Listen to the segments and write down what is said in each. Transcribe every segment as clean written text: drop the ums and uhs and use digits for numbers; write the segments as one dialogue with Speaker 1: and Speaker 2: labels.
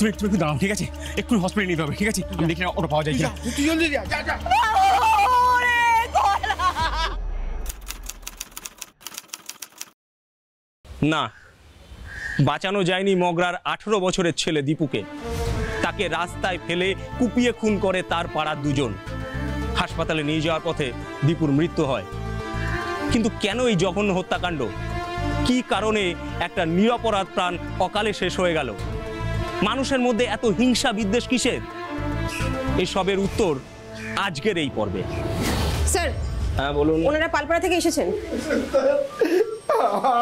Speaker 1: তুমি একটু দাঁড়াও, ঠিক আছে? একটু হসপিটালে নিতে হবে, ঠিক আছে? আমি দেখি ওটা পাওয়া যায় কিনা।
Speaker 2: তুই জলদি যা যা যা।
Speaker 3: না, বাঁচানো যায়নি মগরার 18 বছরের ছেলে দীপুকে। তাকে রাস্তায় ফেলে কুপিয়ে খুন করে তার পাড়ার দুজন। হাসপাতালে নিয়ে যাওয়ার পথে দীপুর মৃত্যু হয়। কিন্তু কেন এই জঘন্য হত্যাকাণ্ড? কি কারণে একটা নিরপরাধ প্রাণ অকালে শেষ হয়ে গেল? মানুষের মধ্যে এত হিংসা বিদ্বেষ কিসের? এসবের উত্তর আজকের এই পর্বে।
Speaker 4: স্যার,
Speaker 3: হ্যাঁ বলুন।
Speaker 4: ওনারা পালপাড়া থেকে এসেছেন।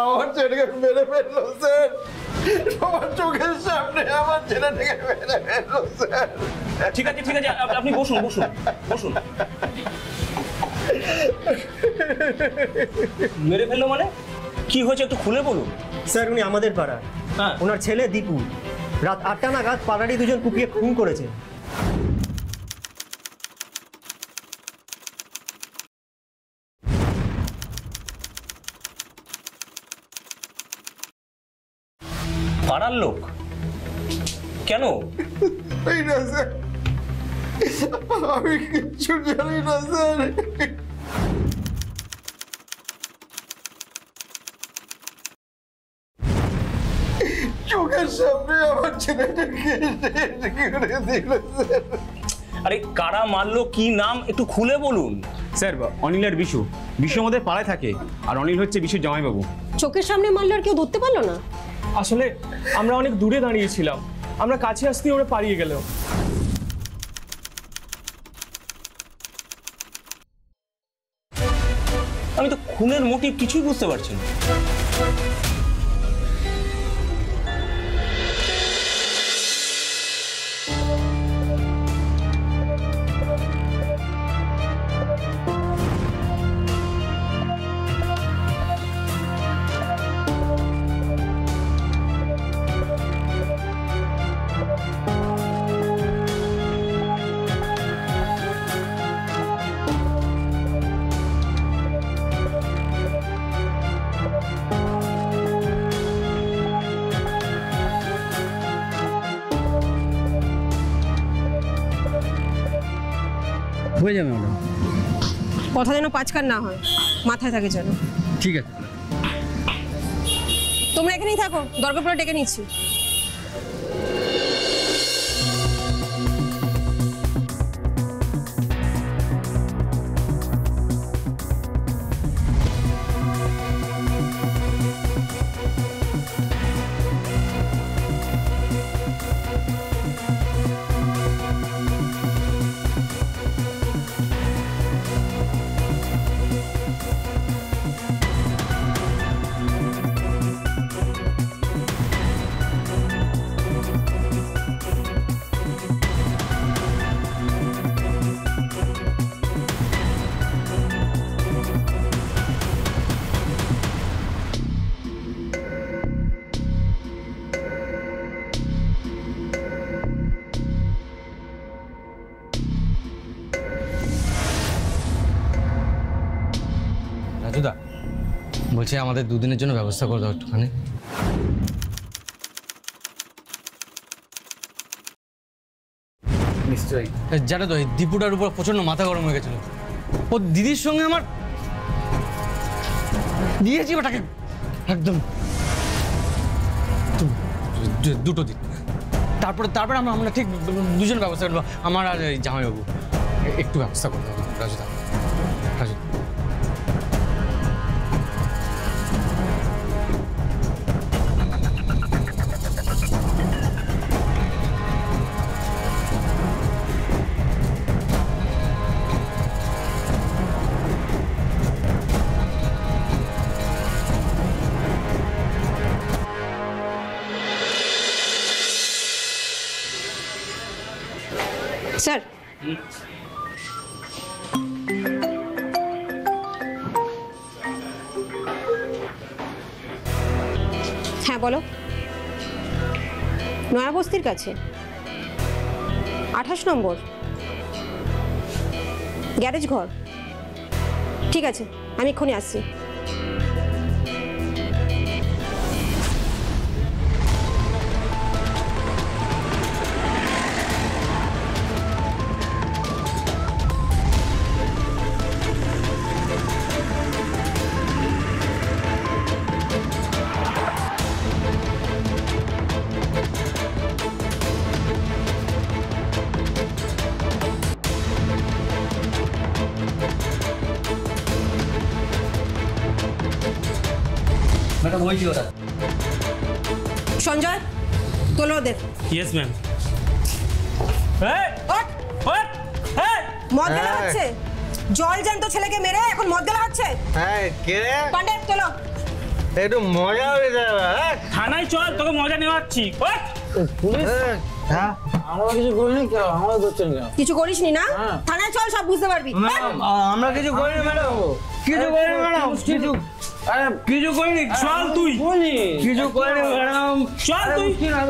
Speaker 2: আমার ছেলেকে মেরে ফেললো স্যার, আমার চোখের সামনে আমার ছেলেটাকে মেরে ফেললো স্যার।
Speaker 3: ঠিক আছে ঠিক আছে, আপনি বসুন বসুন বসুন। মেরে ফেললো মানে? কি হয়েছে একটু খুলে বলুন।
Speaker 5: স্যার, উনি আমাদের পাড়ার।
Speaker 3: হ্যাঁ,
Speaker 5: ওনার ছেলে দীপু রাত 8টা নাগাদ পাড়ারই দুজন কুপিয়ে খুন করেছে।
Speaker 3: পাড়ার লোক? কেন?
Speaker 2: না স্যার, আমি কিচ্ছু জানি না স্যার। চোখের সামনে আমার ছেলেটাকে করে দিল স্যার।
Speaker 3: আরে কারা মারলো, কি নাম, একটু খুলে বলুন।
Speaker 1: স্যার, অনিল আর বিশু আমাদের পাড়ায় থাকে, আর অনিল হচ্ছে বিশুর জামাইবাবু।
Speaker 4: চোখের সামনে মারলো আর কেউ ধরতে পারলো না?
Speaker 6: আসলে আমরা অনেক দূরে দাঁড়িয়েছিলাম, আমরা কাছে আসতেই ওরা পালিয়ে গেল।
Speaker 3: আমি তো খুনের মোটিভ কিছুই বুঝতে পারছি না।
Speaker 7: হয়ে যাবে ম্যাডাম।
Speaker 4: কথা যেন পাঁচকার না হয়, মাথায় থাকে যেন।
Speaker 7: ঠিক আছে,
Speaker 4: তোমরা এখানেই থাকো, দরকার পড়ে ডেকে নিচ্ছি।
Speaker 7: রাজুদা বলছি আমাদের দুদিনের জন্য ব্যবস্থা করে দাও একটুখানি।
Speaker 1: নিশ্চয়ই।
Speaker 7: জানো তো, এই দীপুটার উপর প্রচন্ড মাথা গরম হয়ে গেছিল। ও দিদির সঙ্গে আমার দিয়েছি ওটাকে একদম দুটো দিন। তারপরে আমরা ঠিক দুজন ব্যবস্থা করবো, আমার আর জামাইবাবু। একটু ব্যবস্থা করতে হবে রাজুদা। রাজু
Speaker 4: স্যার, হ্যাঁ বলো। নয়াবস্তির কাছে 28 নম্বর গ্যারেজ ঘর। ঠিক আছে, আমি এক্ষুনি আসছি।
Speaker 5: ম্যাডাম বলছি ওরা।
Speaker 4: সঞ্জয়, তোলো ওদের।
Speaker 3: Yes ma'am.
Speaker 4: ওঠ! মদ গেলা হচ্ছে? জল জ্যান্ত ছেলেকে মেরে এখন মদ গেলা হচ্ছে?
Speaker 2: হ্যাঁ কে রে?
Speaker 4: পান্ডে, তোলো।
Speaker 2: একটু মজা হয়ে যাবে।
Speaker 3: থানায় চল, তোকে মজা নেওয়াচ্ছি।
Speaker 2: পুলিশ? হ্যাঁ
Speaker 8: আমরা কিছু করিনি, কেন আমরা করছেন কেন?
Speaker 4: কিছু করিসনি না? থানায় চল, সব বুঝতে পারবি।
Speaker 8: আমরা কিছু করিনি ম্যাডাম, কিছু করিনি ম্যাডাম, কিছু কিছু করিনি।
Speaker 3: চল তুই।
Speaker 8: কিছু করিনি ম্যাডাম,
Speaker 3: চল তুই।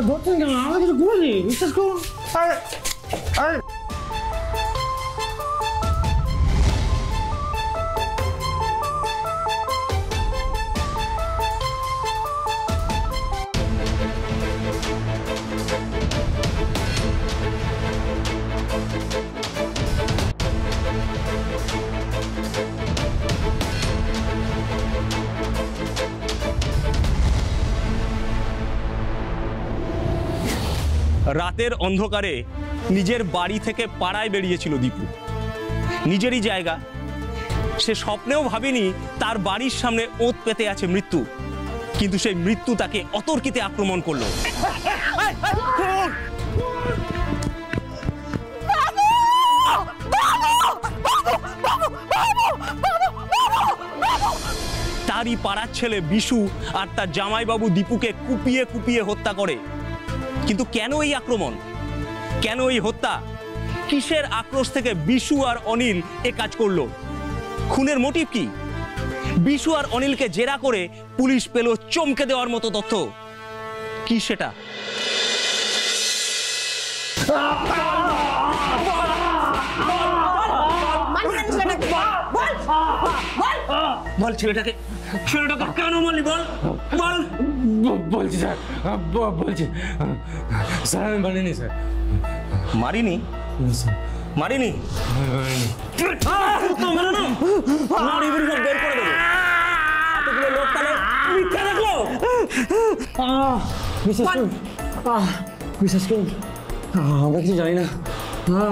Speaker 8: ধরছেন কেন? আমরা কিছু করিনি, বিশ্বাস করুন। আরে আরে
Speaker 3: রাতের অন্ধকারে নিজের বাড়ি থেকে পাড়ায় বেরিয়েছিল দীপু। নিজেরই জায়গা, সে স্বপ্নেও ভাবেনি তার বাড়ির সামনে ওত পেতে আছে মৃত্যু, কিন্তু সেই মৃত্যু তাকে অতর্কিতে আক্রমণ করলো। তারই পাড়ার ছেলে বিশু আর তার জামাইবাবু দীপুকে কুপিয়ে কুপিয়ে হত্যা করে। কিন্তু কেন এই আক্রমণ, কেন এই হত্যা? কিসের আক্রোশ থেকে বিশু আর অনিল এ কাজ করলো? খুনের মোটিভ কি? বিশু আর অনিলকে জেরা করে পুলিশ পেল চমকে দেওয়ার মতো তথ্য। কি সেটা? বল ছেলেটাকে, ছেলেটাকে কেন মারলি? বল বল।
Speaker 8: বলছি স্যার, বলছি স্যার, আমি মারিনি স্যার।
Speaker 3: মারিনি? মারিনি?
Speaker 8: বিশ্বাস করুন, আমরা কিছু জানি না,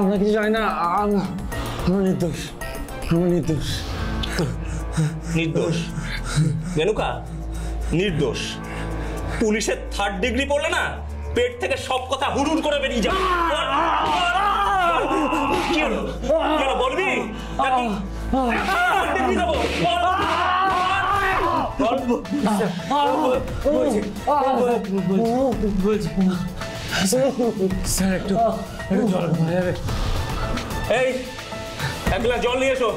Speaker 8: আমরা কিছু জানি না, আমরা নির্দোষ, আমরা নির্দোষ।
Speaker 3: নির্দোষ? মেনুকা নির্দোষ? পুলিশের 3rd ডিগ্রি পড়লে না পেট থেকে সব কথা হুড়ুড় করে বেরিয়ে যাবে। কি হলো? বলবি নাকি? ডিগ্রি দেবো?
Speaker 8: বলছি স্যার, একটু জল ভরে যাবে।
Speaker 3: এই 1 গ্লাস জল নিয়ে এসো।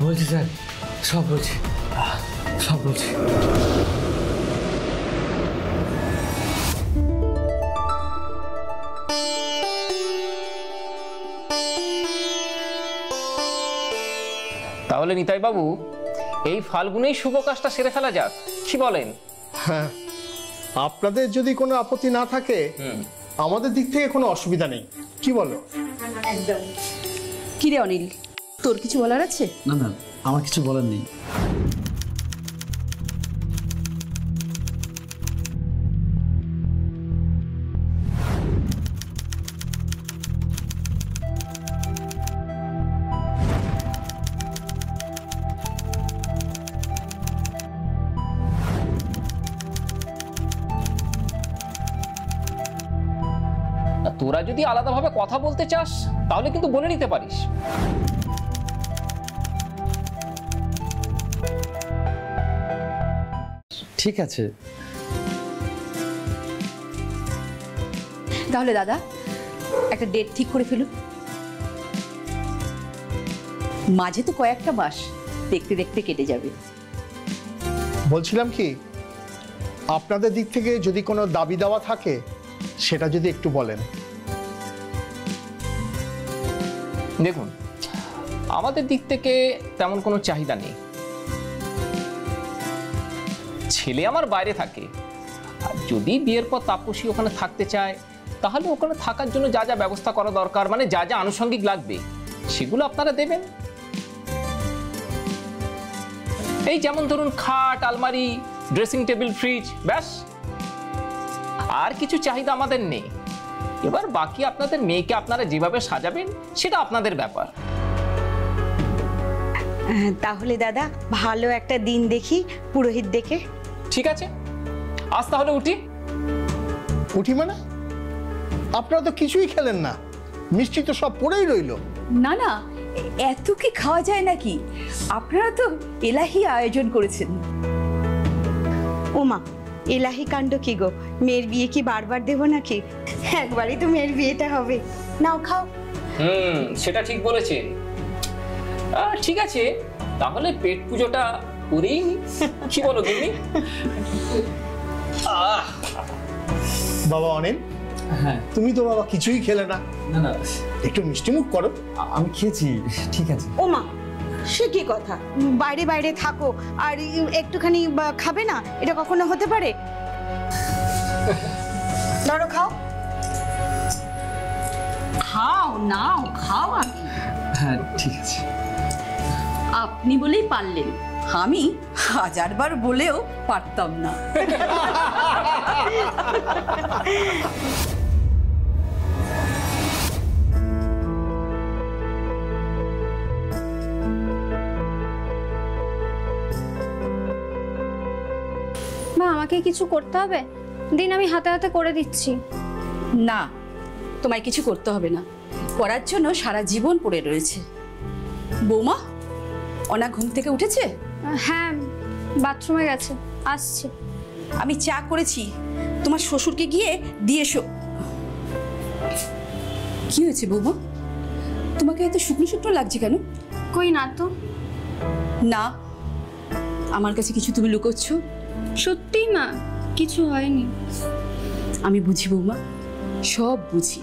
Speaker 8: বলছি স্যার, সব বলছি, সব বলছি।
Speaker 9: তাহলে নিতাই বাবু, এই ফাল্গুনেই শুভ কাজটা সেরে ফেলা যাক, কি বলেন?
Speaker 2: হ্যাঁ, আপনাদের যদি কোনো আপত্তি না থাকে আমাদের দিক থেকে কোনো অসুবিধা নেই, কি বলো?
Speaker 10: একদম। কি রে অনিল, তোর কিছু বলার আছে?
Speaker 8: না না, আমার কিছু বলার নেই।
Speaker 9: তোরা যদি আলাদাভাবে কথা বলতে চাস তাহলে কিন্তু বলে নিতে পারিস।
Speaker 8: ঠিক আছে।
Speaker 10: তাহলে দাদা একটা ডেট ঠিক করে ফেলুন। মাঝে তো কয়েকটা মাস দেখতে দেখতে কেটে যাবে।
Speaker 2: বলছিলাম কি, আপনাদের দিক থেকে যদি কোনো দাবি দাওয়া থাকে সেটা যদি একটু বলেন।
Speaker 9: দেখুন, আমাদের দিক থেকে তেমন কোনো চাহিদা নেই। ছেলে আমার বাইরে থাকে, আর যদি বিয়ের পর তাপসী ওখানে থাকতে চায় তাহলে ওখানে থাকার জন্য যা যা ব্যবস্থা করা দরকার, মানে যা যা আনুষঙ্গিক লাগবে সেগুলো আপনারা দেবেন। এই যেমন ধরুন খাট, আলমারি, ড্রেসিং টেবিল, ফ্রিজ, ব্যাস। আর কিছু চাহিদা আমাদের নেই। এবার বাকি আপনাদের মেয়েকে আপনারা যেভাবে সাজাবেন সেটা আপনাদের ব্যাপার।
Speaker 10: তাহলে দাদা ভালো একটা দিন দেখি, পুরোহিত দেখে।
Speaker 9: ঠিক আছে, আজ তাহলে উঠি।
Speaker 2: উঠি মানে? আপনারা তো কিছুই খেলেন না, মিষ্টি তো সব পড়েই রইলো।
Speaker 10: না না, এত কি খাওয়া যায় নাকি? আপনারা তো এলাহি আয়োজন করেছেন। ওমা, এলাহি কাণ্ড কি গো? মেয়ের বিয়ে কি বারবার দেব নাকি? একবারই তো মেয়ের বিয়েটা হবে, নাও খাও।
Speaker 9: সেটা ঠিক বলেছেন। ঠিক আছে, তাহলে পেট পুজোটা করেই নি, কি বলো তুমি?
Speaker 2: বাবা অনিল,
Speaker 8: হ্যাঁ
Speaker 2: তুমি তো বাবা কিছুই খেলে না,
Speaker 8: না না
Speaker 2: একটু মিষ্টি মুখ করো।
Speaker 8: আমি খেয়েছি, ঠিক আছে।
Speaker 10: ওমা, সে কি কথা? বাইরে বাইরে থাকো আর একটুখানি খাবে না? এটা কখনো হতে পারে? ধরো খাও, খাও, নাও খাও। আগে
Speaker 8: হ্যাঁ ঠিক আছে।
Speaker 10: আপনি বলেই পারলেন, আমি হাজারবার বলেও পারতাম না।
Speaker 11: মা, আমাকে কিছু করতে হবে? দিন আমি হাতে হাতে করে দিচ্ছি।
Speaker 10: না, তোমায় কিছু করতে হবে না, করার জন্য সারা জীবন পড়ে রয়েছে। বৌমা, অনা ঘুম থেকে উঠেছে?
Speaker 11: হ্যাঁ, বাথরুমে গেছে, আসছে।
Speaker 10: আমি চা করেছি, তোমার শ্বশুরকে গিয়ে দিয়ে এসো। কি হয়েছে বৌমা, তোমাকে এত শুকনো শুকনো লাগছে কেন?
Speaker 11: কই না তো।
Speaker 10: না, আমার কাছে কিছু তুমি লুকোচ্ছ।
Speaker 11: সত্যি মা, কিছু হয়নি।
Speaker 10: আমি বুঝি বৌমা, সব বুঝি।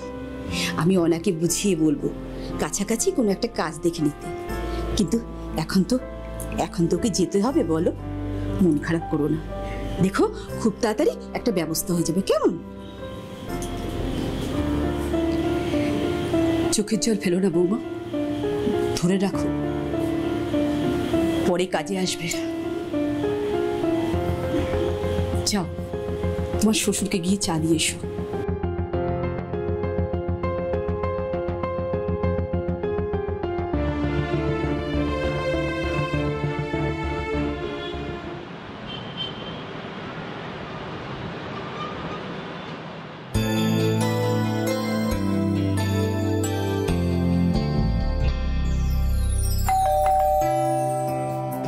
Speaker 10: আমি অনাকে বুঝিয়ে বলবো কাছাকাছি কোনো একটা কাজ দেখে নিতে, কিন্তু এখন তো ওকে যেতে হবে। বলো, মন খারাপ করো না, দেখো খুব তাড়াতাড়ি একটা ব্যবস্থা হয়ে যাবে, কেমন? চোখের জল ফেলো না বৌমা, ধরে রাখো, পরে কাজে আসবে। যাও, তোমার শ্বশুরকে গিয়ে চা দিয়ে এসো।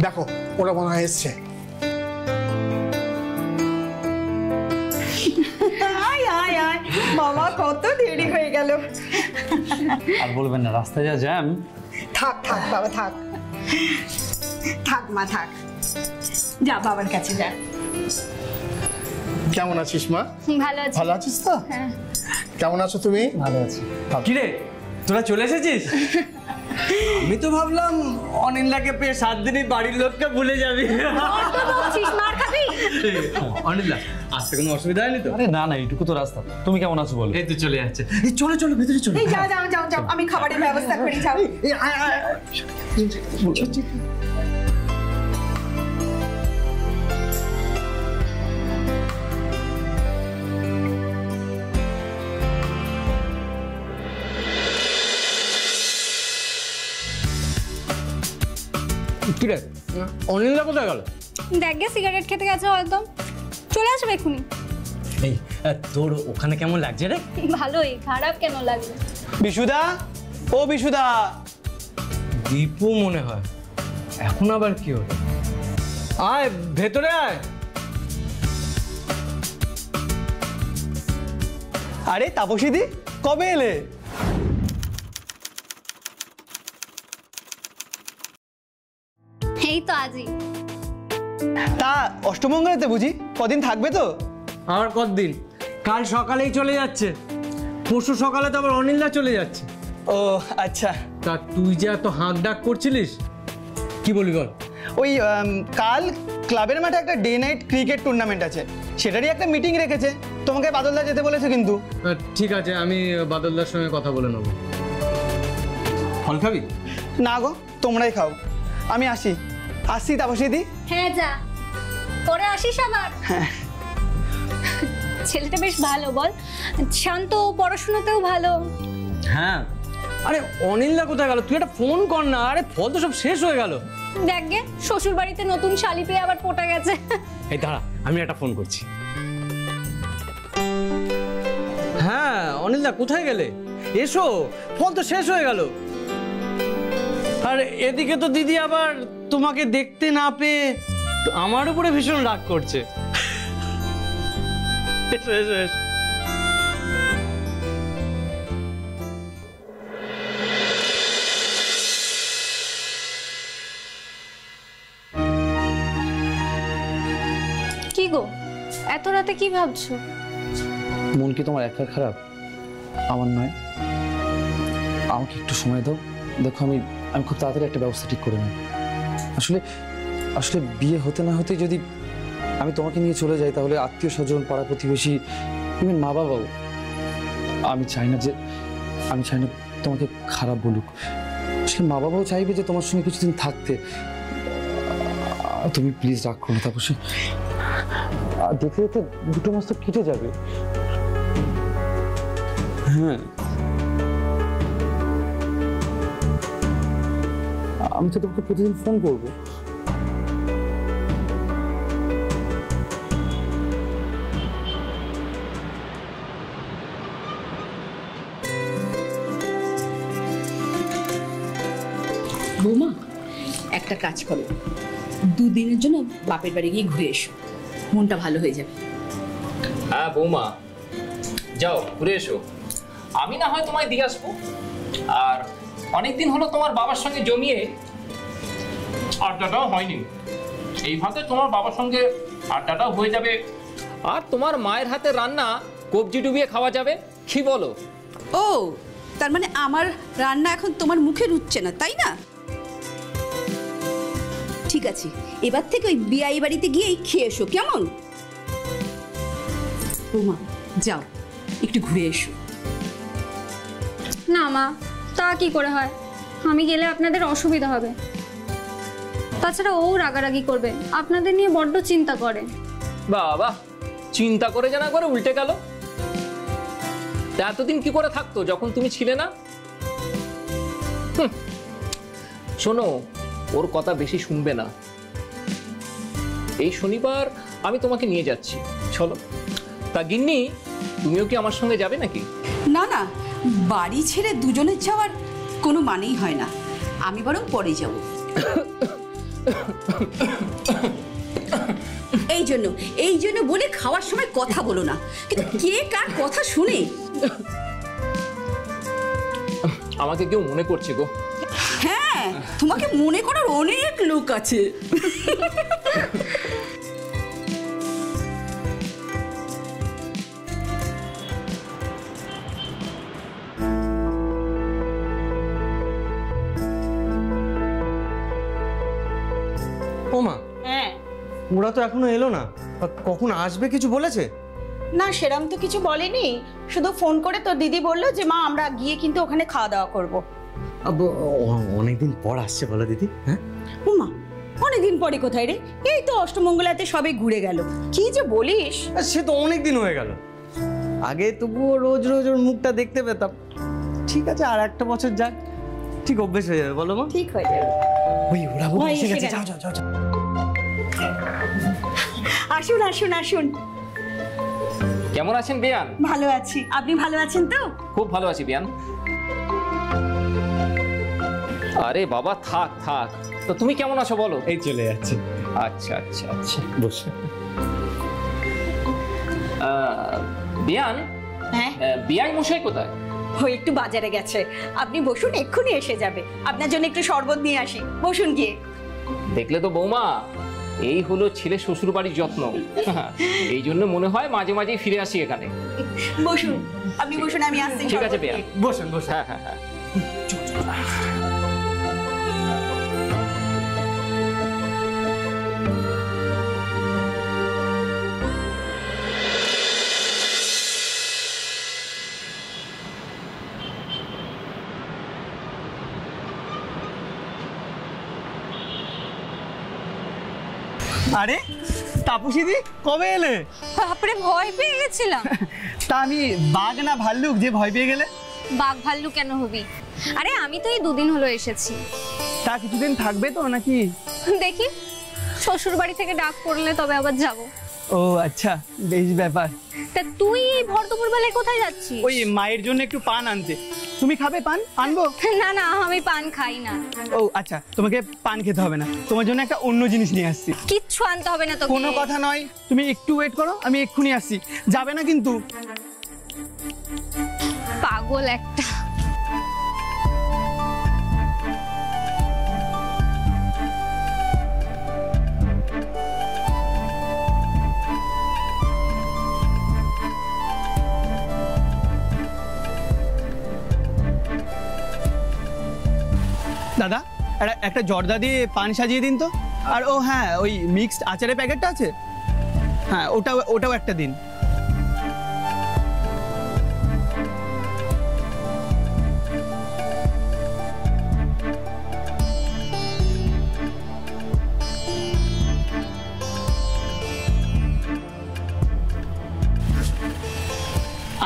Speaker 2: দেখো, ওরা মনে হয় এসছে।
Speaker 10: বাবা, কত দেরি হয়ে গেল।
Speaker 8: আর বলবেন না, রাস্তায় যা জ্যাম।
Speaker 10: থাক থাক বাবা, থাক থাক মা, থাক, যা বাবার কাছে যা।
Speaker 2: কেমন আছিস মা?
Speaker 11: ভালো আছি।
Speaker 2: ভালো আছিস তো?
Speaker 11: হ্যাঁ।
Speaker 2: কেমন আছো তুমি?
Speaker 8: ভালো আছি।
Speaker 7: কিরে, তোরা চলে এসেছিস? আমি তো ভাবলাম অনিন্দাকে পেয়ে 7 দিনই বাড়ির লোককে ভুলে যাবি।
Speaker 11: মার খাবি?
Speaker 7: অনিন্দা, আসতে কোনো অসুবিধা হয়নি তো?
Speaker 8: আরে না না, এইটুকু তো রাস্তা। তুমি কেমন আছো বলো?
Speaker 7: এই তো চলে যাচ্ছে। এই চলো চলো, ভিতরে চলো।
Speaker 10: এই যাও যাও যাও যাও, আমি খাবারের ব্যবস্থা করি, যাও।
Speaker 7: কিরে, অনিন্দা কোথায় গেল?
Speaker 11: দেখ গে, সিগারেট খেতে গেছে হয়তো, চলে আসবে এক্ষুনি।
Speaker 7: এই তোর ওখানে কেমন লাগছে রে?
Speaker 11: ভালোই, খারাপ কেন লাগবে?
Speaker 7: বিশুদা, ও বিশুদা। দীপু মনে হয়। এখন আবার কি হলো? আয় ভেতরে আয়। আরে তাপসীদি, কবে এলে?
Speaker 11: এই তো আজই।
Speaker 7: তা অষ্টমঙ্গলাতে বুঝি কদিন থাকবে তো? আর কতদিন? কাল সকালেই চলে যাচ্ছে, পরশু সকালে তো আবার অনিন্দা চলে যাচ্ছে। ও আচ্ছা। তা তুই যে এত হাঁক ডাক করছিলিস, কি বলবি বল?
Speaker 12: ওই কাল ক্লাবের মাঠে একটা ডে নাইট ক্রিকেট টুর্নামেন্ট আছে, সেটারই একটা মিটিং রেখেছে, তোমাকে বাদলদা যেতে বলেছে কিন্তু।
Speaker 7: ঠিক আছে, আমি বাদলদার সঙ্গে কথা বলে নেবো। ফল খাবি?
Speaker 12: না গো, তোমরাই খাও, আমি আসি তাপসীদি।
Speaker 11: হ্যাঁ যা, পরে আসিস আবার।
Speaker 12: হ্যাঁ।
Speaker 11: ছেলেটা বেশ ভালো বল, শান্ত, পড়াশোনাতেও ভালো।
Speaker 8: হ্যাঁ, আরে অনিলদা কোথায় গেল? তুই একটা ফোন কর না। আরে ফল তো সব শেষ হয়ে গেল।
Speaker 11: দেখ গে, শ্বশুর বাড়িতে নতুন শালি পেয়ে আবার পটা গেছে।
Speaker 8: এই দাঁড়া, আমি একটা ফোন করছি। হ্যাঁ অনিলদা, কোথায় গেলে? এসো, ফল তো শেষ হয়ে গেল। আর এদিকে তো দিদি আবার তোমাকে দেখতে না পেয়ে আমার উপরে ভীষণ রাগ করছে। এসো এসো এসো।
Speaker 11: কি গো, এত রাতে কি ভাবছো?
Speaker 8: মন কি তোমার একা খারাপ? আমার নয়। আমাকে একটু সময় দাও। দেখো আমি খুব তাড়াতাড়ি একটা ব্যবস্থা ঠিক করে নেব। আসলে আসলে বিয়ে হতে না হতে যদি আমি তোমাকে নিয়ে চলে যাই, তাহলে আত্মীয় স্বজন, পাড়া প্রতিবেশী, ইভেন মা বাবাও, আমি চাই না তোমাকে খারাপ বলুক। আসলে মা বাবাও চাইবে যে তোমার সঙ্গে কিছুদিন থাকতে। তুমি প্লিজ রাগ করো না। তারপর সে দেখতে দেখতে 2 মাস তো কেটে যাবে। হ্যাঁ, আমি তো তোমাকে প্রতিদিন ফোন করবো।
Speaker 10: বৌমা, একটা কাজ করো, 2 দিনের জন্য বাপের বাড়ি গিয়ে ঘুরে এসো, মনটা ভালো হয়ে যাবে।
Speaker 9: হ্যাঁ বৌমা, যাও ঘুরে এসো। আমি না হয় তোমায় দিয়ে আসবো। আর অনেকদিন হলো তোমার বাবার সঙ্গে জমিয়ে আড্ডাটাও হয়নি। এইভাবে তোমার বাবার সঙ্গে আড্ডাটাও হয়ে যাবে, আর তোমার মায়ের হাতে রান্না কবজি ডুবিয়ে খাওয়া যাবে। কি বলো?
Speaker 10: ও, তার মানে আমার রান্না এখন তোমার মুখে রুচছে না, তাই না? ঠিক আছে, এবার থেকে ওই বিয়াই বাড়িতে গিয়েই খেয়ে এসো, কেমন? বৌমা, যাও একটু ঘুরে এসো।
Speaker 11: না মা, তা কি করে হয়? আমি গেলে আপনাদের অসুবিধা হবে। তাছাড়া ও রাগারাগি করবে, আপনাদের নিয়ে বড্ড চিন্তা করে।
Speaker 9: বাবা, চিন্তা করে জানা করে উল্টে গেল। তা এতদিন কি করে থাকতো যখন তুমি ছিলে না? শোনো, ওর কথা বেশি শুনবে না। এই শনিবার আমি তোমাকে নিয়ে যাচ্ছি, চলো। তা গিন্নি, তুমিও কি আমার সঙ্গে যাবে নাকি?
Speaker 10: না না, বাড়ি ছেড়ে দুজনের যাওয়ার কোনো মানেই হয় না। আমি বরং পরে যাব। এই জন্য বলে খাওয়ার সময় কথা বলো না, কিন্তু কে কার কথা শুনে?
Speaker 9: আমাকে কেউ মনে করছে গো।
Speaker 10: হ্যাঁ, তোমাকে মনে করার অনেক লোক আছে।
Speaker 7: ও মা,
Speaker 13: হ্যাঁ,
Speaker 7: ওরা তো এখনো এলো না। কখন আসবে কিছু বলেছে?
Speaker 13: না সেরম তো কিছু বলেনি, শুধু ফোন করে তোর দিদি বললো যে মা আমরা গিয়ে কিন্তু ওখানে খাওয়া দাওয়া করবো।
Speaker 7: অনেকদিন পর আসছে বলো দিদি। হ্যাঁ
Speaker 13: উমা, অনেকদিন পরে কোথায় রে? এই তো অষ্টমঙ্গলাতে সবে ঘুরে গেল। কি যে বলিস!
Speaker 7: সে তো অনেকদিন হয়ে গেল। আগে তবুও রোজ রোজ ওর মুখটা দেখতে পেতাম। ঠিক আছে, আর একটা বছর যাক, ঠিক অভ্যেস হয়ে যাবে। বলো মা?
Speaker 13: ঠিক হয়ে যাবে।
Speaker 7: ওই ওরা এসে গেছে, যাও যাও যাও।
Speaker 13: আসুন আসুন আসুন।
Speaker 9: কেমন আছেন বিয়ান?
Speaker 13: ভালো আছি, আপনি ভালো আছেন তো?
Speaker 9: খুব ভালো আছি বিয়ান। আরে বাবা, থাক থাক। তো তুমি কেমন আছো বলো?
Speaker 7: এই চলে যাচ্ছে।
Speaker 9: আচ্ছা আচ্ছা আচ্ছা,
Speaker 7: বসে।
Speaker 9: বিয়ান,
Speaker 13: হ্যাঁ,
Speaker 9: বিয়াই মশাই কোথায়?
Speaker 13: ও একটু বাজারে গেছে। আপনি বসুন, এক্ষুনি এসে যাবে। আপনার জন্য একটু শরবত নিয়ে আসি, বসুন গিয়ে।
Speaker 9: দেখলে তো বৌমা, এই হলো ছেলে শ্বশুর বাড়ির যত্ন। এই জন্য মনে হয় মাঝে মাঝেই ফিরে আসি এখানে।
Speaker 13: বসুন, আপনি বসুন, আমি আসছি।
Speaker 9: ঠিক আছে বিয়ান,
Speaker 7: বসুন বসুন।
Speaker 9: হ্যাঁ হ্যাঁ হ্যাঁ।
Speaker 7: আরে
Speaker 12: তাপসীদি কবে এলে?
Speaker 11: বাপরে ভয় পেয়ে গেছিলাম।
Speaker 12: তা আমি বাঘ না ভাল্লুক যে ভয় পেয়ে গেলে?
Speaker 11: বাঘ ভাল্লু কেন হবি? আরে আমি তো এই 2 দিন হলো এসেছি।
Speaker 12: তা কিছুদিন থাকবে তো নাকি?
Speaker 11: দেখি শ্বশুর বাড়ি থেকে ডাক করলে তবে আবার যাব।
Speaker 12: ও আচ্ছা, বেশ ব্যাপার।
Speaker 11: তা তুই এই ভর দুপুর বেলায় কোথায় যাচ্ছিস?
Speaker 12: ওই মায়ের জন্য একটু পান আনতে। তুমি খাবে পান? আনবো?
Speaker 11: না না, আমি পান খাই না।
Speaker 12: ও আচ্ছা, তোমাকে পান খেতে হবে না, তোমার জন্য একটা অন্য জিনিস নিয়ে আসছি।
Speaker 11: কিচ্ছু আনতে হবে না তোকে।
Speaker 12: কোনো কথা নয়, তুমি একটু ওয়েট করো, আমি এক্ষুনি আসছি। যাবে না কিন্তু?
Speaker 11: পাগল একটা।
Speaker 12: দাদা একটা জর্দা দিয়ে পান সাজিয়ে দিন তো। আর ও হ্যাঁ, ওই মিক্সড আচারের প্যাকেটটা আছে, হ্যাঁ ওটাও একটা দিন।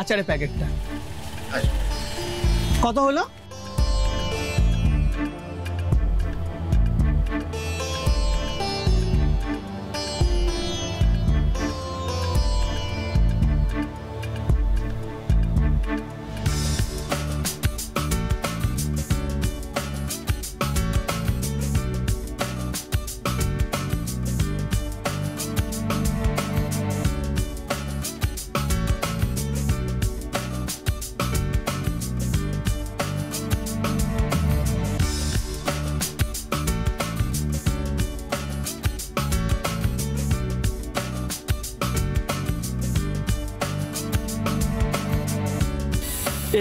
Speaker 12: আচারের প্যাকেটটা কত হলো?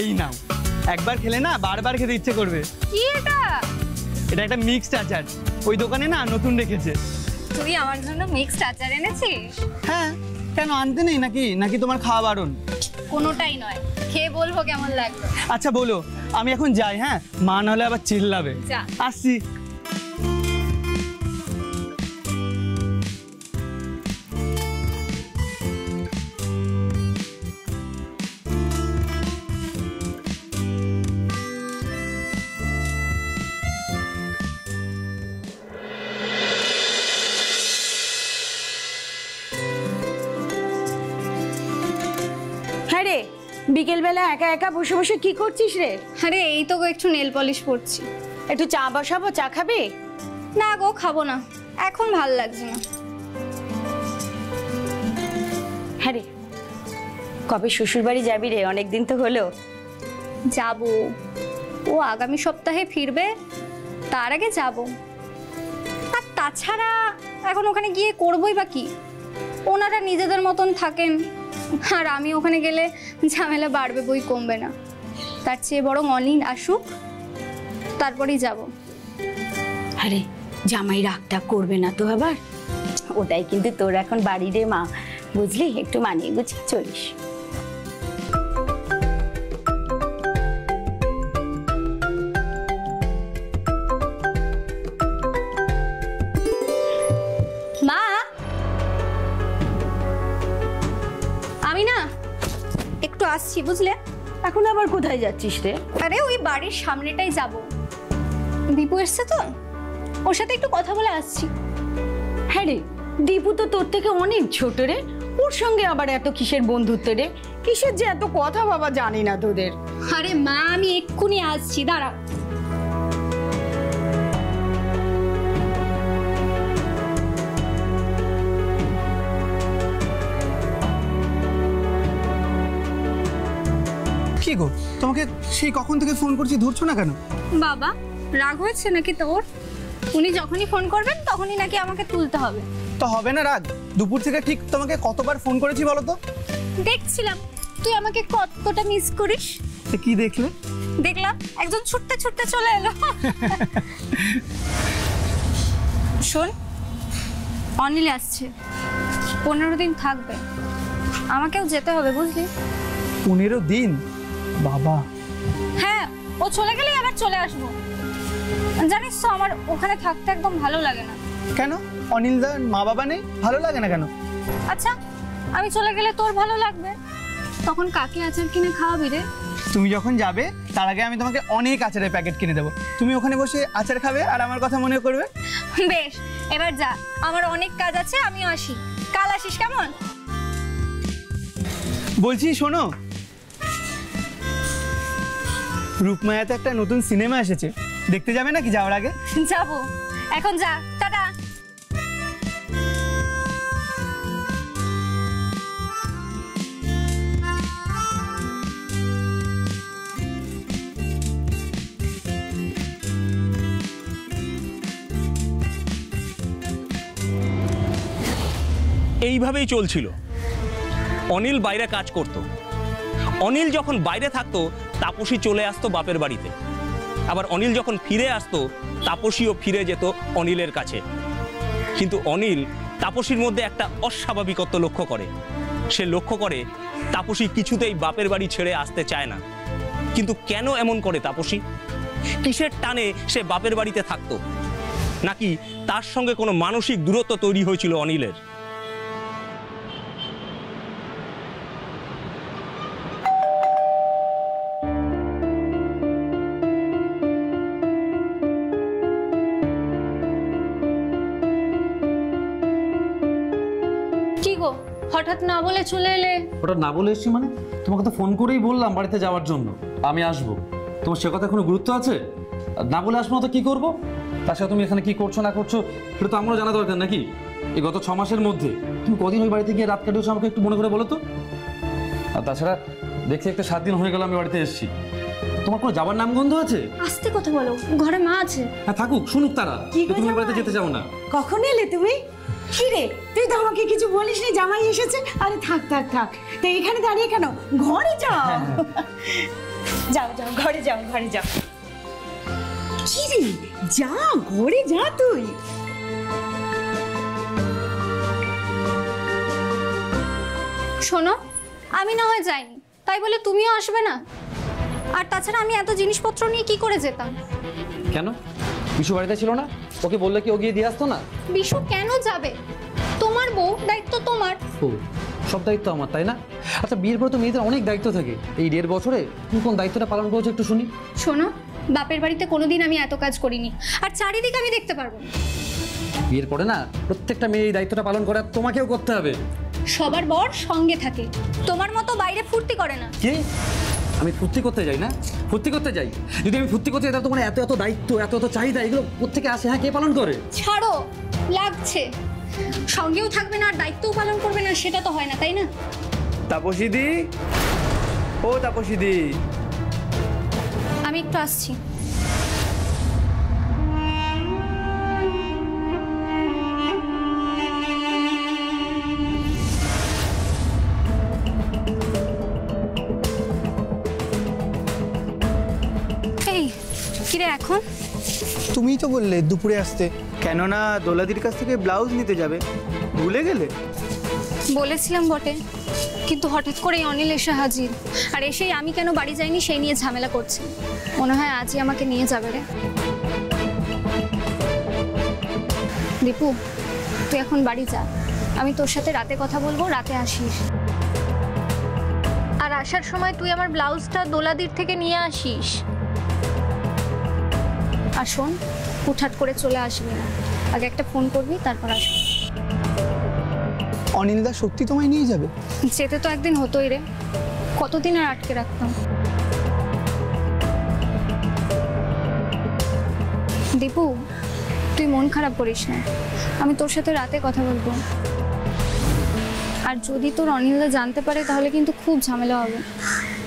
Speaker 12: এই নাও, একবার খেলে না বারবার খেতে ইচ্ছে করবে।
Speaker 11: কি এটা?
Speaker 12: এটা একটা মিক্সড আচার, ওই দোকানে না নতুন রেখেছে।
Speaker 11: তুই আমার জন্য মিক্সড আচার এনেছিস?
Speaker 12: হ্যাঁ, কেন আনতে নেই নাকি? নাকি তোমার খাওয়া বারণ?
Speaker 11: কোনোটাই নয়, খেয়ে বলবো কেমন লাগলো।
Speaker 12: আচ্ছা বলো, আমি এখন যাই, হ্যাঁ মা নাহলে আবার চিল্লাবে।
Speaker 11: যা।
Speaker 12: আসছি।
Speaker 13: হ্যাঁ রে, বিকেলবেলা একা একা বসে বসে কি করছিস রে?
Speaker 11: আরে এই তো গো একটু নেল পলিশ করছি।
Speaker 13: একটু চা বসাবো, চা খাবে?
Speaker 11: না গো, খাবো না, এখন ভাল লাগছে না।
Speaker 13: হ্যাঁ রে, কবে শ্বশুর বাড়ি যাবি রে? অনেকদিন তো হলো।
Speaker 11: যাব, ও আগামী সপ্তাহে ফিরবে, তার আগে যাব। আর তাছাড়া এখন ওখানে গিয়ে করবই বা কি? ওনারা নিজেদের মতন থাকেন, আর আমি ওখানে গেলে ঝামেলা বাড়বে বই কমবে না। তার চেয়ে বরং অনিল আসুক, তারপরেই যাব।
Speaker 13: আরে জামাই রাগটা করবে না তো আবার? ওটাই কিন্তু তোর এখন বাড়ি রে মা, বুঝলি? একটু মানিয়ে গুছিয়ে চলিস।
Speaker 11: মা, আমি না একটু আসছি, বুঝলে?
Speaker 13: এখন আবার কোথায় যাচ্ছিস রে?
Speaker 11: আরে ওই বাড়ির সামনেটাই যাব। দীপু এসছে তো, ওর সাথে একটু কথা বলে আসছি।
Speaker 13: হ্যাঁ রে, দীপু তো তোর থেকে অনেক ছোট রে, ওর সঙ্গে আবার এত কিসের বন্ধুত্ব রে? কিসের যে এত কথা বাবা জানি না তোদের।
Speaker 11: আরে মা, আমি এক্ষুনি আসছি, দাঁড়াও।
Speaker 12: কি গো, তোমাকে সেই কখন থেকে ফোন করছি, ধরছো না কেন?
Speaker 11: বাবা রাগ হয়েছে নাকি তোর? উনি যখনই ফোন করবেন তখনই নাকি আমাকে তুলতে হবে।
Speaker 12: তো হবে না রাগ? দুপুর থেকে ঠিক তোমাকে কতবার ফোন করেছি বলো তো?
Speaker 11: দেখছিলাম তুই আমাকে কতটা মিস করিস।
Speaker 12: কি দেখলে?
Speaker 11: দেখলাম একজন ছুটতে ছুটতে চলে এলো। শোন, অনিল আসছে, 15 দিন থাকবে, আমাকেও যেতে হবে, বুঝলি?
Speaker 12: 15 দিন? বাবা।
Speaker 11: হ্যাঁ, ও চলে গেলেই আবার চলে আসবো। জানিস তো আমার ওখানে থাকতে একদম ভালো লাগে না।
Speaker 12: কেন? অনিলদার মা বাবা নেই, ভালো লাগে না কেন?
Speaker 11: আচ্ছা আমি চলে গেলে তোর ভালো লাগবে? তখন কাকে আচার কিনে খাওয়াবি রে?
Speaker 12: তুমি যখন যাবে তার আগে আমি তোমাকে অনেক আচারের প্যাকেট কিনে দেবো, তুমি ওখানে বসে আচার খাবে আর আমার কথা মনে করবে।
Speaker 11: বেশ, এবার যা, আমার অনেক কাজ আছে, আমি আসি। কাল আসিস কেমন?
Speaker 12: বলছি শোনো, রূপমায়াতে একটা নতুন সিনেমা এসেছে, দেখতে যাবে নাকি যাওয়ার আগে?
Speaker 11: যাবো, এখন যা, টাটা।
Speaker 3: এইভাবেই চলছিল। অনিল বাইরে কাজ করত। অনিল যখন বাইরে থাকতো তাপসী চলে আসতো বাপের বাড়িতে। আবার অনিল যখন ফিরে আসতো তাপসীও ফিরে যেত অনিলের কাছে। কিন্তু অনিল তাপসীর মধ্যে একটা অস্বাভাবিকত্ব লক্ষ্য করে। সে লক্ষ্য করে তাপসী কিছুতেই বাপের বাড়ি ছেড়ে আসতে চায় না। কিন্তু কেন এমন করে তাপসী? কিসের টানে সে বাপের বাড়িতে থাকতো? নাকি তার সঙ্গে কোনো মানসিক দূরত্ব তৈরি হয়েছিল অনিলের?
Speaker 11: হঠাৎ না বলে চলে এলে?
Speaker 8: ওটা না বলে এসছি মানে? তোমাকে তো ফোন করেই বললাম বাড়িতে যাওয়ার জন্য, আমি আসবো। তোমার সে কথা কোনো গুরুত্ব আছে? না বলে আসবো না তো কি করবো? তাছাড়া তুমি এখানে কি করছো না করছো সেটা তো আমারও জানা দরকার নাকি? এই গত 6 মাসের মধ্যে তুমি কদিন ওই বাড়িতে গিয়ে রাত কাটিয়েছো আমাকে একটু মনে করে বলো তো। আর তাছাড়া দেখছি একটা 7 দিন হয়ে গেল আমি বাড়িতে এসেছি, তোমার কোনো যাবার নামগন্ধ আছে?
Speaker 11: আস্তে কথা বলো, ঘরে মা আছে।
Speaker 8: হ্যাঁ থাকুক, শুনুক তারা। তুমি বাড়িতে যেতে চাও না?
Speaker 10: কখন এলে তুমি? কি রে, তুই তো আমাকে কিছু বলিস নি জামাই এসেছে? আরে থাক থাক থাক, তো এখানে দাঁড়িয়ে কেন? ঘরে যাও। যাও যাও, ঘরে যাও, ঘরে যাও। কি রে, যা ঘরে যা তুই।
Speaker 11: শোনো, আমি না হয় যাইনি তাই বলে তুমিও আসবে না? আর তাছাড়া আমি এত জিনিসপত্র নিয়ে কি করে যেতাম?
Speaker 8: কেন, বিশু বাড়িতে ছিল না? ওকে বললে কি ও গিয়ে দিয়ে আসতো না?
Speaker 11: বিশু কেন যাবে? তোমার বউ, দায়িত্ব তোমার।
Speaker 8: ও, সব দায়িত্ব আমার, তাই না? আচ্ছা, বিয়ের পরে তো মেয়েদের অনেক দায়িত্ব থাকে। এই 1.5 বছরে তুমি কোন দায়িত্বটা পালন করেছো একটু শুনি।
Speaker 11: শোনো, বাপের বাড়িতে কোনোদিন আমি এত কাজ করিনি, আর চারিদিকে আমি দেখতে পারবো না।
Speaker 8: বিয়ের পরে না প্রত্যেকটা মেয়ে এই দায়িত্বটা পালন করে, আর তোমাকেও করতে হবে।
Speaker 11: সবার বর সঙ্গে থাকে, তোমার মতো বাইরে ফুর্তি করে না।
Speaker 8: কি? আমি ফুর্তি করতে যাই না? ফুর্তি করতে যাই? যদি আমি ফুর্তি করতে যাই তাহলে তোমার এত এত দায়িত্ব, এত এত চাহিদা, এগুলো কোত্থেকে আসে? হ্যাঁ, কে পালন করে?
Speaker 11: ছাড়ো, লাগছে। সঙ্গেও থাকবে না আর দায়িত্বও পালন করবে না, সেটা তো হয় না, তাই না?
Speaker 12: তাপসী দি, ও তাপসী দি,
Speaker 11: আমি একটু আসছি। কিরে এখন?
Speaker 12: তুমিই তো বললে দুপুরে আসতে, কেননা দোলাদির কাছ থেকে ব্লাউজ নিতে যাবে, ভুলে গেলে?
Speaker 11: বলেছিলাম বটে, কিন্তু হঠাৎ করেই অনিল এসে হাজির, আর এসেই আমি কেন বাড়ি যাইনি সেই নিয়ে ঝামেলা করছে। মনে হয় আজই আমাকে নিয়ে যাবে রে। দীপু, তুই এখন বাড়ি যা, আমি তোর সাথে রাতে কথা বলবো, রাতে আসিস। আর আসার সময় তুই আমার ব্লাউজটা দোলাদির থেকে নিয়ে আসিস। আর শোন, হুটহাট করে চলে আসবি না, আগে একটা ফোন করবি, তারপর আসবি।
Speaker 12: অনিলদা সত্যি তোমায় নিয়ে যাবে?
Speaker 11: যেতে তো একদিন হতোই রে, কতদিন আর আটকে রাখতাম। দীপু, তুই মন খারাপ করিস না, আমি তোর সাথে রাতে কথা বলবো। আর যদি তোর অনিলদা জানতে পারে তাহলে কিন্তু খুব ঝামেলা হবে।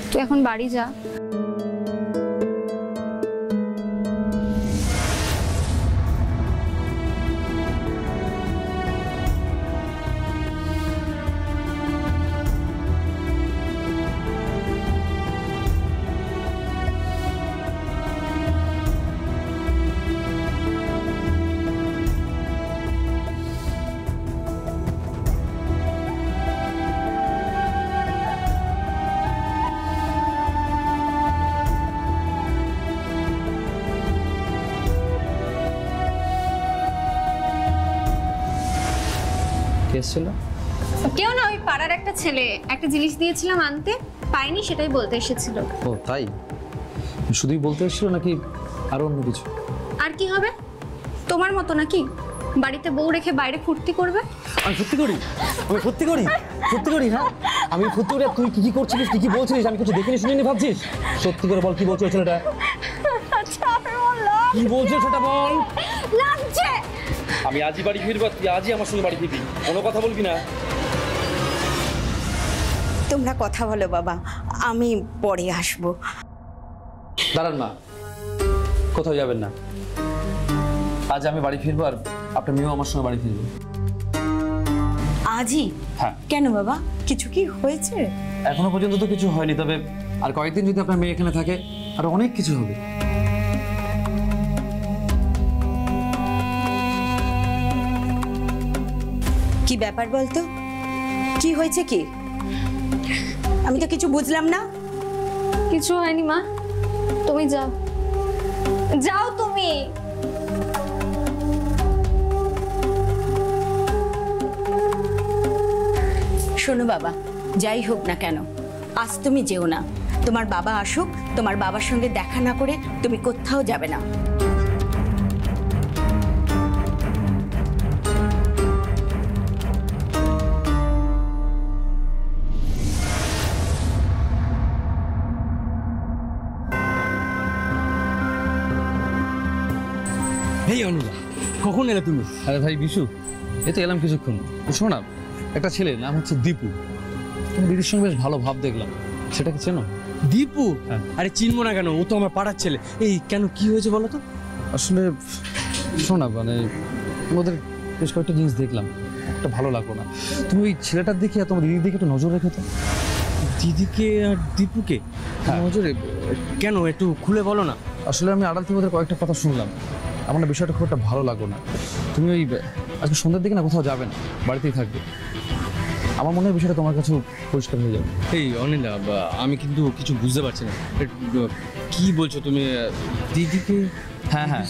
Speaker 11: তুই এখন বাড়ি যা।
Speaker 8: এসেছিল?
Speaker 11: কেউ না, ওই পাড়ার একটা ছেলে একটা জিনিস দিয়েছিলাম আনতে, পাইনি, সেটাই বলতে এসেছিল।
Speaker 8: ও তাই? শুধুই বলতে এসেছিল নাকি আরো অন্য কিছু?
Speaker 11: আর কি হবে, তোমার মতো নাকি বাড়িতে বউ রেখে বাইরে ফুর্তি করবে?
Speaker 8: আমি সত্যি করি, আমি সত্যি করি, সত্যি করি। হ্যাঁ আমি সত্যি করি। তুই কি কি করছিলিস, কি কি বলছিলিস, আমি কিছু দেখিনি শুনিনি ভাবছিস? সত্যি করে বল, কি বলছো ছেলেটা? কি বলছো সেটা বল।
Speaker 11: লাগছে।
Speaker 8: আমি আজই বাড়ি ফিরবো, তুই আজই আমার সঙ্গে বাড়ি ফিরবি, কোনো কথা বলবি না।
Speaker 10: তোমরা কথা বলো বাবা, আমি পরে আসবো।
Speaker 8: দাঁড়ান মা, কোথাও যাবেন না। আজ আমি বাড়ি ফিরবো আর আপনার মেয়েও আমার সঙ্গে বাড়ি ফিরবো।
Speaker 10: আজই?
Speaker 8: হ্যাঁ।
Speaker 10: কেন বাবা, কিছু কি হয়েছে?
Speaker 8: এখনো পর্যন্ত তো কিছু হয়নি, তবে আর কয়েকদিন যদি আপনার মেয়ে এখানে থাকে আর অনেক কিছু হবে।
Speaker 10: কি ব্যাপার বলতো, কি হয়েছে কি? আমি তো কিছু বুঝলাম না।
Speaker 11: কিছু হয়নি মা, তুমি যাও, যাও তুমি।
Speaker 10: শোনো বাবা, যাই হোক না কেন আজ তুমি যেও না। তোমার বাবা আসুক, তোমার বাবার সঙ্গে দেখা না করে তুমি কোথাও যাবে না।
Speaker 3: এই অনুজা, কখন এলে তুমি?
Speaker 8: আরে ভাই বিশু, এই তো এলাম কিছুক্ষণ। শোনো না, একটা ছেলে নাম হচ্ছে দীপু, তুমি দিদির সঙ্গে বেশ ভালো ভাব দেখলাম, সেটা কি চেনো?
Speaker 3: দীপু? আরে চিনবো না কেন, ও তো আমার পাড়ার ছেলে। এই কেন, কি হয়েছে বলো তো?
Speaker 8: আসলে শোনা, মানে ওদের বেশ কয়েকটা জিনিস দেখলাম, একটা ভালো লাগলো না। তুমি ওই ছেলেটার দিকে আর তোমার দিদির দিকে একটু নজর রেখে তো।
Speaker 3: দিদিকে আর দীপুকে নজরে? কেন, একটু খুলে বলো না।
Speaker 8: আসলে আমি আড়াল থেকে ওদের কয়েকটা কথা শুনলাম, আমার না বিষয়টা খুব একটা ভালো লাগলো না। তুমি ওই আজকে সন্ধ্যের দিকে না কোথাও যাবে না, বাড়িতেই থাকবে। আমার মনে হয় বিষয়টা তোমার কাছেও পরিষ্কার হয়ে যাবে।
Speaker 3: এই অনিলা, আমি কিন্তু কিছু বুঝতে পারছি না, কি বলছো তুমি? দিদিকে?
Speaker 8: হ্যাঁ হ্যাঁ,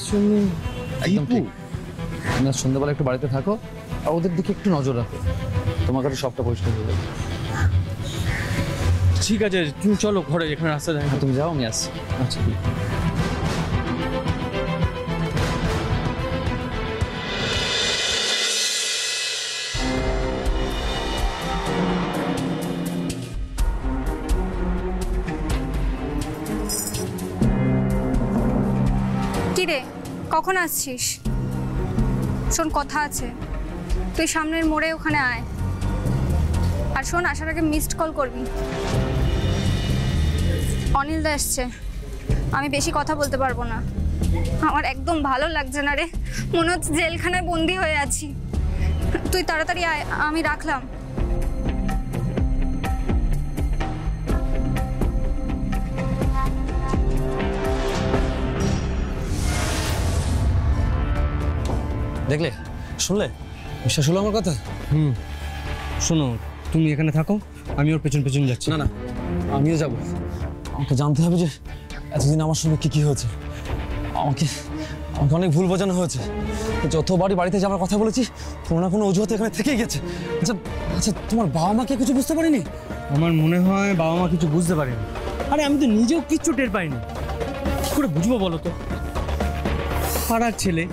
Speaker 8: একদম ঠিক। তুমি সন্ধ্যাবেলা একটু বাড়িতে থাকো আর ওদের দিকে একটু নজর রাখো, তোমার কাছে সবটা পরিষ্কার হয়ে যাবে।
Speaker 3: ঠিক আছে, তুমি চলো ঘরে, এখানে রাস্তা দেখা।
Speaker 8: তুমি যাও, আমি আসছি। আচ্ছা।
Speaker 11: কিরে, কখন আসছিস? শোন, কথা আছে, তুই সামনের মোড়ে ওখানে আয়। আর শোন, আসার আগে মিসড কল করবি। অনিলদা এসছে, আমি বেশি কথা বলতে পারবো না। আমার একদম ভালো লাগছে না রে, মনে হচ্ছে জেলখানায় বন্দি হয়ে আছি। তুই তাড়াতাড়ি আয়, আমি রাখলাম।
Speaker 3: দেখলে, শুনলে, বিশ্বাস হলো আমার কথা? শোনো, তুমি এখানে থাকো, আমি ওর পেছন পেছন যাচ্ছি।
Speaker 8: না না, আমিও যাবো। আমাকে জানতে হবে যে এতদিন আমার সঙ্গে কি কি হয়েছে। আমাকে অনেক ভুল বোঝানো হয়েছে। যতবারই বাড়িতে যাওয়ার কথা বলেছি, কোনো না কোনো অজুহাতে এখানে থেকেই গেছে। আচ্ছা আচ্ছা, তোমার বাবা মাকে কিছু বুঝতে পারিনি?
Speaker 3: আমার মনে হয় বাবা মা কিছু বুঝতে পারেনি। আরে আমি তো নিজেও কিচ্ছু টের পাইনি, কি করে বুঝবো বলো তো? পাড়ার ছেলে,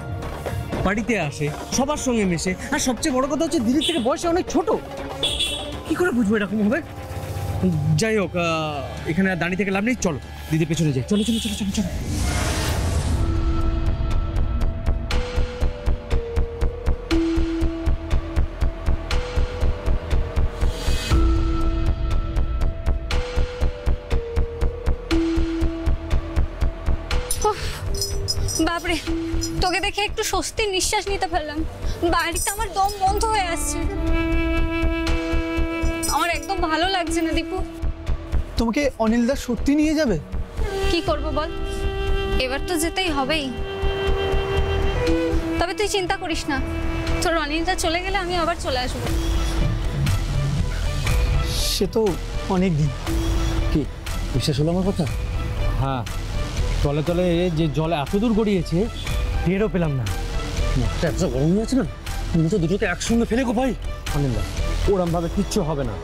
Speaker 3: বাড়িতে আসে, সবার সঙ্গে মেশে, আর সবচেয়ে বড় কথা হচ্ছে দিদির থেকে বয়সে অনেক ছোট। কি করে বুঝবো এরকম হবে? যাই হোক, এখানে আর দাঁড়িয়ে থেকে লাভ নেই, চলো দিদির পেছনে যাই। চলো চলো চলো চলো চলো।
Speaker 11: বাপরে, তোকে দেখে একটু স্বস্তির নিঃশ্বাস নিতে পারলাম। বাড়িতে আমার দম বন্ধ হয়ে আসছে, আমার একদম ভালো লাগছে না। দীপু,
Speaker 12: তোমাকে অনিলদা সত্যি নিয়ে যাবে?
Speaker 11: কি করব বল, এবার তো যেতেই হবেই। তবে তুই চিন্তা করিস না, তোর অনিলদা চলে গেলে আমি আবার চলে আসবো।
Speaker 12: সে তো অনেক দিন।
Speaker 8: কি বিশ্বাস হলো আমার কথা?
Speaker 3: হ্যাঁ, তলে তলে যে জলে এত দূর গড়িয়েছে, টেরও পেলাম না।
Speaker 8: একটা গরম হয়ে আছে না, তুমি তো দুটোকে একসঙ্গে ফেলে গো ভাই।
Speaker 14: অনিন্দা, ওরমভাবে কিচ্ছু হবে না।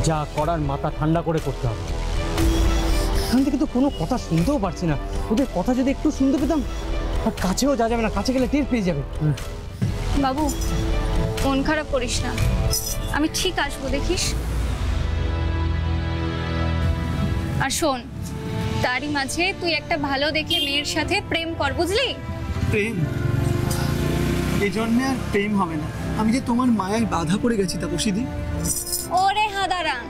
Speaker 14: যা করার মাথা ঠান্ডা করে করতে হবে। এখান থেকে তো কোনো কথা শুনতেও পারছি না। ওদের কথা যদি একটু শুনতে পেতাম। আর কাছেও যা যাবে না, কাছে গেলে টের পেয়ে যাবে।
Speaker 11: বাবু মন খারাপ করিস না, আমি ঠিক আসবো, দেখিস। আর শোন, তারই মাঝে তুই একটা ভালো দেখে মেয়ের সাথে প্রেম কর, বুঝলি?
Speaker 12: প্রেম? এই জন্মে আর প্রেম হবে না। আমি যে তোমার মায়ায় বাধা পড়ে গেছি তাপসীদি।
Speaker 11: ওরে হাদারাম,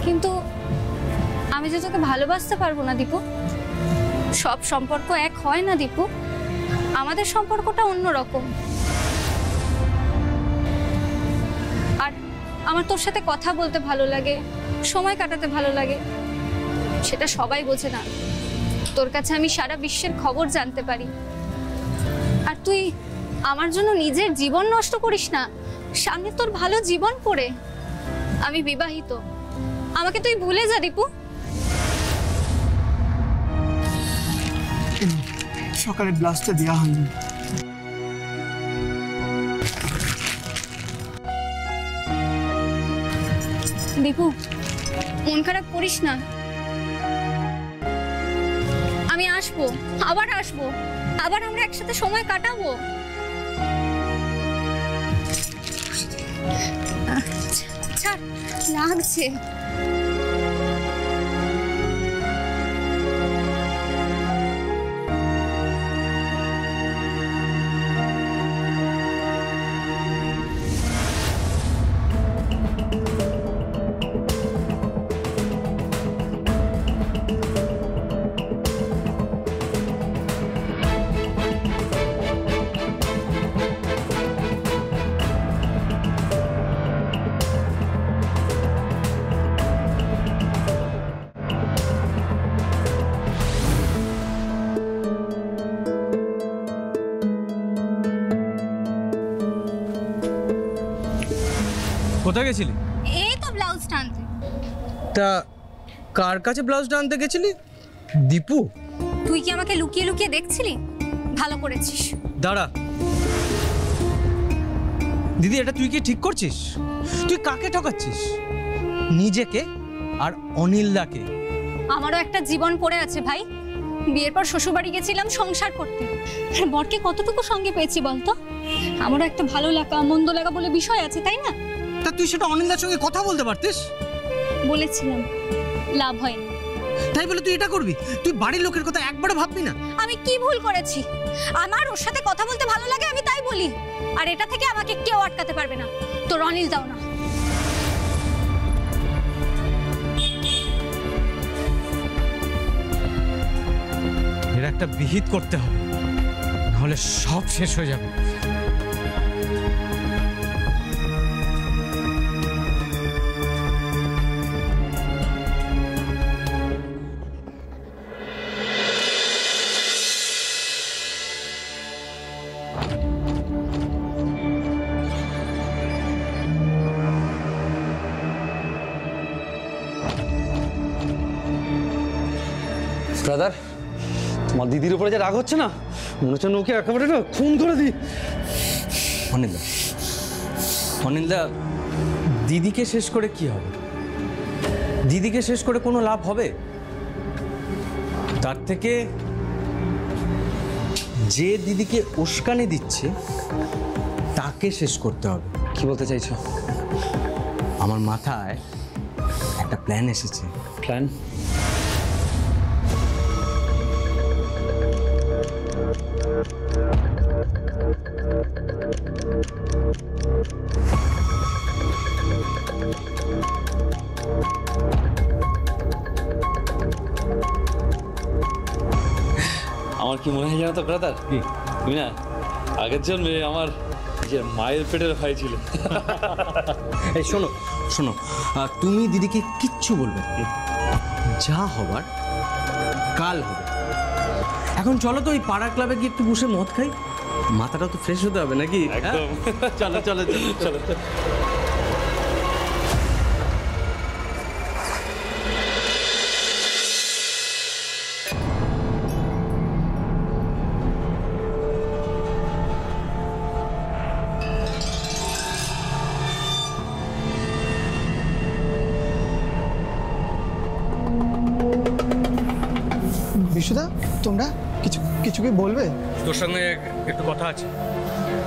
Speaker 11: কিন্তু আমি যে তোকে ভালোবাসতে পারবো না দীপু। সব সম্পর্ক এক হয় না দীপু, আমাদের সম্পর্কটা অন্যরকম। আর আমার তোর সাথে কথা বলতে ভালো লাগে, সময় কাটাতে ভালো লাগে, সেটা সবাই বোঝে না। তোর কাছে আমি সারা বিশ্বের খবর জানতে পারি, আর তুই আমার জন্য নিজের জীবন নষ্ট করিস না। সামনে তোর ভালো জীবন পড়ে। আমি বিবাহিত, আমাকে তুই ভুলে যা দীপু।
Speaker 12: সকালে ব্লাস্টটা দেওয়া হয়নি।
Speaker 11: দীপু মন খারাপ করিস না, আমি আসবো, আবার আসবো, আবার আমরা একসাথে সময় কাটাবো। ছাড়, লাগছে।
Speaker 7: কোথায় গেছিলি?
Speaker 11: এই তো ব্লাউজ টানতে।
Speaker 7: তা কার কাছে ব্লাউজ টানতে গেছিলি? দীপু?
Speaker 11: তুই কি আমাকে লুকিয়ে লুকিয়ে দেখছিলি? ভালো করেছিস।
Speaker 7: দাঁড়া দিদি, এটা তুই কি ঠিক করছিস? তুই কাকে ঠকাচ্ছিস? নিজেকে আর অনিলদাকে।
Speaker 11: আমারও একটা জীবন পড়ে আছে ভাই। বিয়ের পর শ্বশুরবাড়ি গেছিলাম সংসার করতে, আর বরকে কতটুকু সঙ্গে পেয়েছি বলতো? আমারও একটা ভালো লাগা মন্দ লাগা বলে বিষয় আছে, তাই না?
Speaker 7: তা তুই সেটা অনিলদার সঙ্গে কথা বলতে পারতিস।
Speaker 11: বলেছিলাম, লাভ হয়নি।
Speaker 7: তাই বলে তুই এটা করবি? তুই বাড়ির লোকের কথা একবারও ভাববি না?
Speaker 11: আমি কি ভুল করেছি? আমার ওর সাথে কথা বলতে ভালো লাগে, আমি তাই বলি। আর এটা থেকে আমাকে কেউ আটকাতে পারবে না। তোর অনিল দাও না।
Speaker 7: এর একটা বিহিত করতে হবে, নাহলে সব শেষ হয়ে যাবে।
Speaker 8: ব্রাদার, তোমার দিদির উপরে যে রাগ হচ্ছে না, মনে হচ্ছে ওকে একেবারে না খুন করে দিই।
Speaker 3: অনিলদা, অনিলদা, দিদিকে শেষ করে কি হবে? দিদিকে শেষ করে কোনো লাভ হবে? তার থেকে যে দিদিকে উস্কানি দিচ্ছে তাকে শেষ করতে হবে।
Speaker 8: কি বলতে চাইছো?
Speaker 3: আমার মাথায় একটা প্ল্যান এসেছে।
Speaker 8: প্ল্যান? আমার কি মনে হয় জানো তো ব্রাদার, তুমি না আগের জন্মে আমার যে মায়ের পেটের ভাই ছিল।
Speaker 3: এই শোনো শোনো, তুমি দিদিকে কিচ্ছু বলবে না। যা হবার কাল হবে। এখন চলো তো ওই পাড়া ক্লাবে গিয়ে একটু বসে মদ খাই, মাথাটা তো ফ্রেশ হতে হবে নাকি?
Speaker 8: একদম। চলো চলো চলো চলো।
Speaker 12: বিশুদা তোমরা কিছু কিছু কি বলবে?
Speaker 14: তোর সঙ্গে একটু কথা আছে,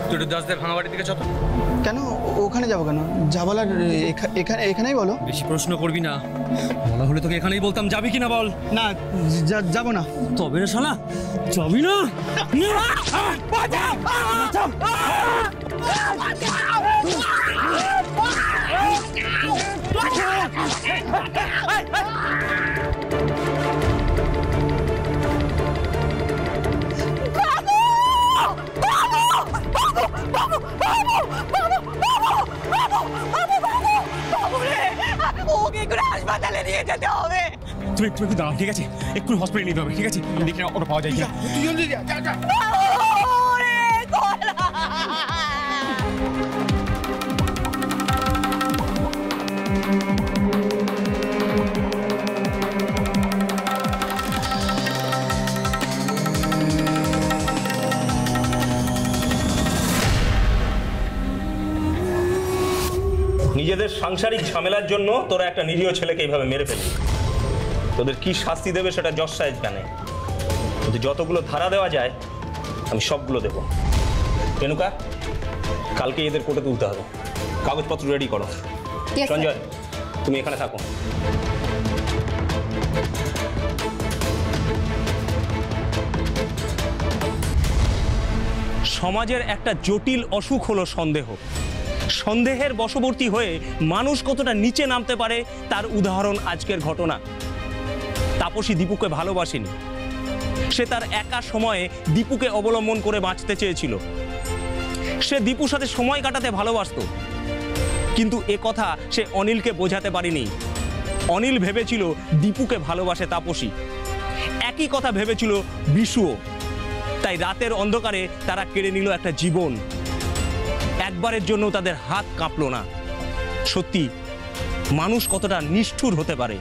Speaker 14: তুই একটু দাসদের ভাঙা বাড়ির দিকে চল।
Speaker 12: কেন ওখানে যাবো কেন? যা বলার এখানেই বলো।
Speaker 14: বেশি প্রশ্ন করবি না, বলা হলে তোকে এখানেই বলতাম, যাবি কিনা বল।
Speaker 12: না যাবো না।
Speaker 14: তবে রে শালা, যাবি না?
Speaker 15: ওকে একটু হাসপাতালে নিয়ে যেতে হবে।
Speaker 3: তুমি একটু দাঁড়াও, ঠিক আছে? একটু হসপিটালে নিতে হবে, ঠিক আছে? দেখি ওটা পাওয়া যায় কিনা।
Speaker 12: তুই জলদি যা।
Speaker 3: নিজেদের সাংসারিক ঝামেলার জন্য তোরা একটা নিরীহ ছেলেকে এইভাবে মেরে ফেলবি। তোদের কি শাস্তি দেবে সেটা জজ সাহেব জানে, কিন্তু যতগুলো ধারা দেওয়া যায় আমি সবগুলো দেবো। রেণুকা, কালকে এদের কোর্টে তুলতে হবে, কাগজপত্র রেডি করো। সঞ্জয়, তুমি এখানে থাকো। সমাজের একটা জটিল অসুখ হলো সন্দেহ। সন্দেহের বশবর্তী হয়ে মানুষ কতটা নিচে নামতে পারে তার উদাহরণ আজকের ঘটনা। তাপসী দীপুকে ভালোবাসেনি, সে তার একা সময়ে দীপুকে অবলম্বন করে বাঁচতে চেয়েছিল। সে দীপুর সাথে সময় কাটাতে ভালোবাসত, কিন্তু এ কথা সে অনিলকে বোঝাতে পারেনি। অনিল ভেবেছিল দীপুকে ভালোবাসে তাপসী, একই কথা ভেবেছিল বিশুও। তাই রাতের অন্ধকারে তারা কেড়ে নিল একটা জীবন। একবারের জন্য তাদের হাত কাঁপল না। সত্যি, মানুষ কতটা নিষ্ঠুর হতে পারে।